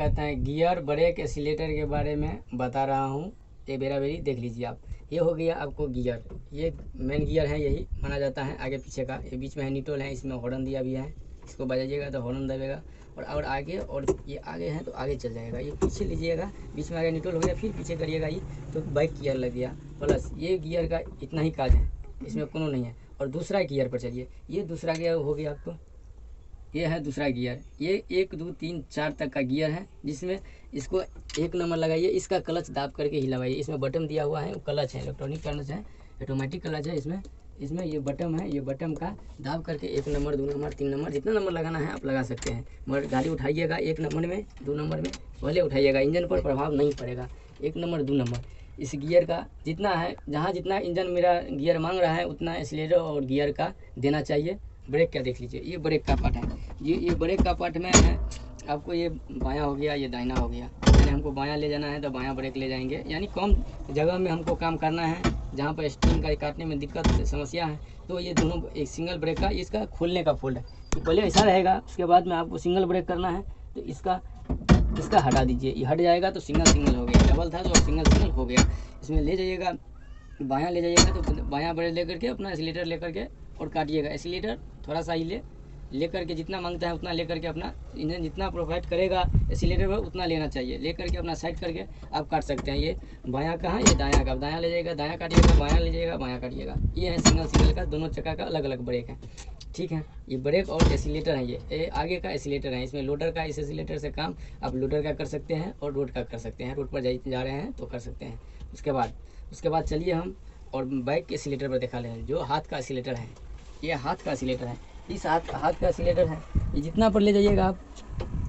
कहते हैं gear break accelerator के बारे में बता रहा हूँ। ये बेरी देख लीजिए आप। ये हो गया आपको गियर, ये मेन गियर है, यही माना जाता है आगे पीछे का। ये बीच में है न्यूट्रल है, इसमें हॉर्न दिया भी है, इसको बजाइएगा तो हॉर्न दबेगा। और आगे, और ये आगे है तो आगे चल जाएगा। ये पीछे लीजिएगा, बीच में आगे न्यूट्रल हो गया, फिर पीछे करिएगा ये तो बैक गियर लग गया। प्लस ये गियर का इतना ही काज है, इसमें कोनो नहीं है। और दूसरा गियर पर चलिए, ये दूसरा गियर हो गया आपको, ये है दूसरा गियर। ये 1 2 3 4 तक का गियर है, जिसमें इसको 1 नंबर लगाइए, इसका क्लच दाब करके ही लगाइए। इसमें बटन दिया हुआ है, वो क्लच है, इलेक्ट्रॉनिक क्लच है, ऑटोमेटिक क्लच है। इसमें ये बटन है, ये बटन का दाब करके 1 नंबर 2 नंबर 3 नंबर जितना नंबर लगाना है आप लगा सकते हैं। मगर गाड़ी उठाइएगा 1 नंबर में 2 नंबर में पहले उठाइएगा, इंजन पर प्रभाव नहीं पड़ेगा। 1 नंबर 2 नंबर इस गियर का जितना है, जहाँ जितना इंजन मेरा गियर मांग रहा है उतना एक्सीलरेटर और गियर का देना चाहिए। ब्रेक का देख लीजिए, ये ब्रेक का पार्ट है। ये ब्रेक का पार्ट में है आपको, ये बायां हो गया, ये दाहिना हो गया। यानी हमको बायां ले जाना है तो बायां ब्रेक ले जाएंगे, यानी कम जगह में हमको काम करना है, जहाँ पर स्टीयरिंग का काटने में दिक्कत समस्या है। तो ये दोनों एक सिंगल ब्रेक का, इसका खोलने का फोल्ड है। तो पहले ऐसा रहेगा, उसके बाद में आपको सिंगल ब्रेक करना है तो इसका हटा दीजिए, ये हट जाएगा तो सिंगल हो गया। डबल था तो सिंगल हो गया। इसमें ले जाइएगा, बायां ले जाइएगा तो बायां ब्रेक लेकर के अपना एक्सीलरेटर लेकर के और काटिएगा। एक्सीलरेटर थोड़ा सा ही लेकर के जितना मांगता है उतना लेकर के अपना इंजन जितना प्रोवाइड करेगा एक्सीलरेटर पर उतना लेना चाहिए। लेकर के अपना साइड करके आप काट सकते हैं। ये बायां का है, ये दायां का। दायां ले जाइएगा, दायां काटिएगा, बायां ले जाइएगा, बायां काटिएगा। ये है सिंगल का, दोनों चक्का का अलग अलग ब्रेक है, ठीक है। ये ब्रेक और एक्सीलरेटर है, ये आगे का एक्सीलरेटर है। इसमें लोडर का, इस एक्सीलरेटर से काम आप लोडर का कर सकते हैं और रोड का कर सकते हैं। रोड पर जा रहे हैं तो कर सकते हैं। उसके बाद चलिए हम और बाइक के एक्सीलरेटर पर दिखा लें। जो हाथ का एक्सीलरेटर है, ये हाथ का एक्सीलरेटर है, इस हाथ का एक्सीलरेटर है। ये जितना पर ले जाइएगा आप,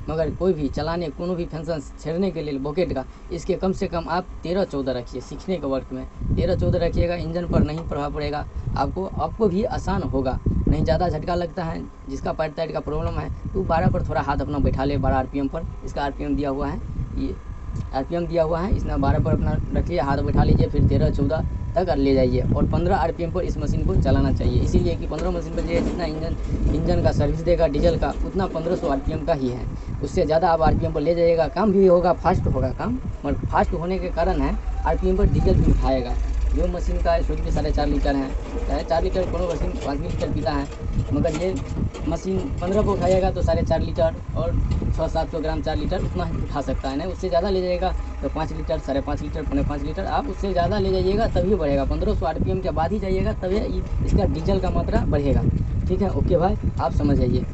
मगर कोई भी चलाने, कोनो भी फंक्शन छेड़ने के लिए बॉकेट का, इसके कम से कम आप 13-14 रखिए। सीखने के वक्त में 13-14 रखिएगा, इंजन पर नहीं प्रभाव पड़ेगा, आपको भी आसान होगा। नहीं ज़्यादा झटका लगता है, जिसका पैर टाइट का प्रॉब्लम है तो 12 पर थोड़ा हाथ अपना बैठा ले, 12 RPM पर। इसका RPM दिया हुआ है, ये RPM दिया हुआ है, इसमें 12 पर अपना रखिए, हाथ बैठा लीजिए, फिर 13-14 तक ले जाइए। और 15 RPM पर इस मशीन को चलाना चाहिए, इसीलिए कि 15 मशीन पर जितना इंजन का सर्विस देगा डीजल का, उतना 1500 RPM का ही है। उससे ज़्यादा आप RPM पर ले जाइएगा, काम भी होगा, फास्ट होगा काम। मगर फास्ट होने के कारण है RPM पर डीजल भी उठाएगा। जो मशीन का शुद्ध में 4.5 लीटर है, 4.5 लीटर कोनो मशीन 5 लीटर पीता है, मगर ये मशीन 15 पर उठाएगा तो 4.5 लीटर और 600-700 ग्राम 4 लीटर उतना ही उठा सकता है। नहीं उससे ज़्यादा ले जाएगा तो 5 लीटर, 5.5 लीटर, 5.5 लीटर, आप उससे ज़्यादा ले जाइएगा तभी बढ़ेगा। 1500 RPM के बाद ही जाइएगा तभी इसका डीजल का मात्रा बढ़ेगा, ठीक है। ओके भाई, आप समझ जाइए।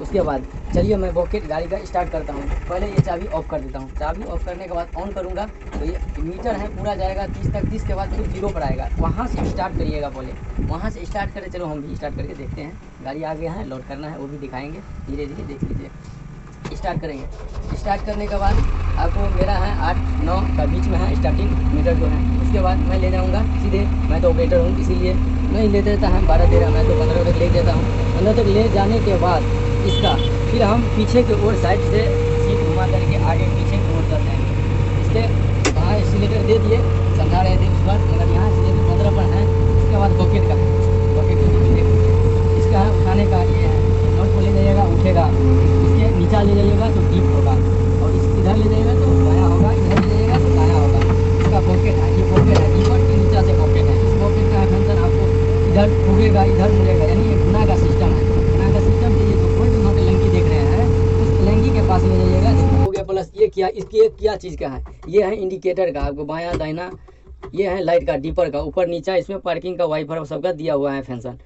उसके बाद चलिए मैं बॉकेट गाड़ी का स्टार्ट करता हूँ। पहले ये चाबी ऑफ कर देता हूँ। चाबी ऑफ करने के बाद ऑन करूँगा तो ये मीटर है पूरा जाएगा 30 तक। 30 के बाद फिर 0 पर आएगा, वहाँ से स्टार्ट करिएगा। पहले वहाँ से स्टार्ट करें, चलो हम भी स्टार्ट करके देखते हैं। गाड़ी आ गया है, लोड करना है वो भी दिखाएंगे, धीरे धीरे देख लीजिए। स्टार्ट करेंगे। स्टार्ट करने के बाद आपको मेरा है 8-9 का बीच में है स्टार्टिंग मीटर जो है। उसके बाद मैं ले जाऊँगा सीधे, मैं तो ऑपरेटर हूँ इसीलिए नहीं ले देता है 12-13, मैं तो 15 तक ले देता हूँ। 15 तक ले जाने के बाद इसका फिर हम पीछे के ओर साइड से सीट घुमा करके आगे पीछे की ओर करते हैं। इसके वहाँ एक्सीलरेटर दे दिए, समझा रहे थे उस पर, मगर यहाँ एक्सीलरेटर 15 पर है। उसके बाद बॉकेट का इसका उठाने का ये है, नोट को ले जाइएगा उठेगा, इसके नीचा ले जाइएगा तो डीप होगा, और इधर ले जाइएगा तो बायां होगा, इधर ले जाइएगा तो दायां होगा। इसका बॉकेट है, ये बॉकेट है, कीबोर्ड के नीचा से बॉकेट है। इस बॉकेट का फंक्शन आपको इधर ठुकेगा, इधर मुड़ेगा, यानी ये गुना का सिस्टम है। गुना का सिस्टम से ये जो गोल्ड वहाँ के लंकी देख रहे हैं, उस लंकी के पास ले जाइएगा हो गया। प्लस ये क्या, इसकी क्या चीज़ का है, ये है इंडिकेटर का, आपको बायां दाहिना, ये है लाइट का, डीपर का, ऊपर नीचा। इसमें पार्किंग का वाइपर सबका दिया हुआ है फंक्शन।